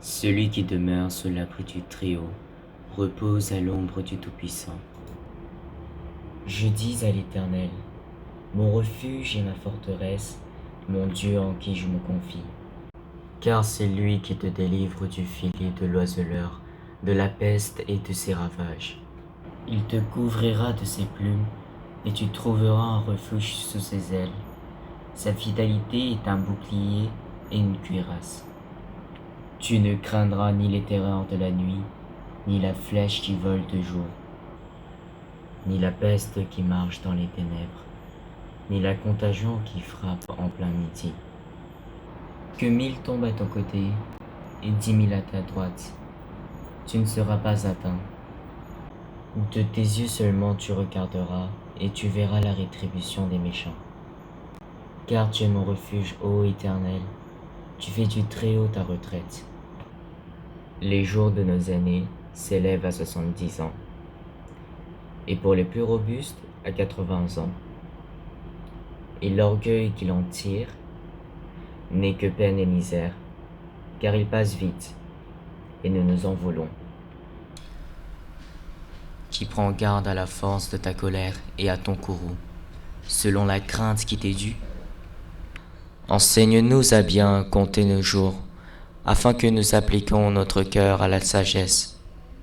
Celui qui demeure sous l'abri du Très-Haut repose à l'ombre du Tout-Puissant. Je dis à l'Éternel, mon refuge et ma forteresse, mon Dieu en qui je me confie. Car c'est lui qui te délivre du filet de l'oiseleur, de la peste et de ses ravages. Il te couvrira de ses plumes, et tu trouveras un refuge sous ses ailes. Sa fidélité est un bouclier et une cuirasse. Tu ne craindras ni les terreurs de la nuit, ni la flèche qui vole de jour, ni la peste qui marche dans les ténèbres, ni la contagion qui frappe en plein midi. Que 1000 tombent à ton côté et 10 000 à ta droite, tu ne seras pas atteint. De tes yeux seulement tu regarderas et tu verras la rétribution des méchants. Car tu es mon refuge, ô Éternel, tu fais du Très-Haut ta retraite. Les jours de nos aînés s'élèvent à 70 ans, et pour les plus robustes à 80 ans. Et l'orgueil qu'il en tire n'est que peine et misère, car il passe vite, et nous nous en voulons. Qui prend garde à la force de ta colère et à ton courroux, selon la crainte qui t'est due. Enseigne-nous à bien compter nos jours, afin que nous appliquions notre cœur à la sagesse.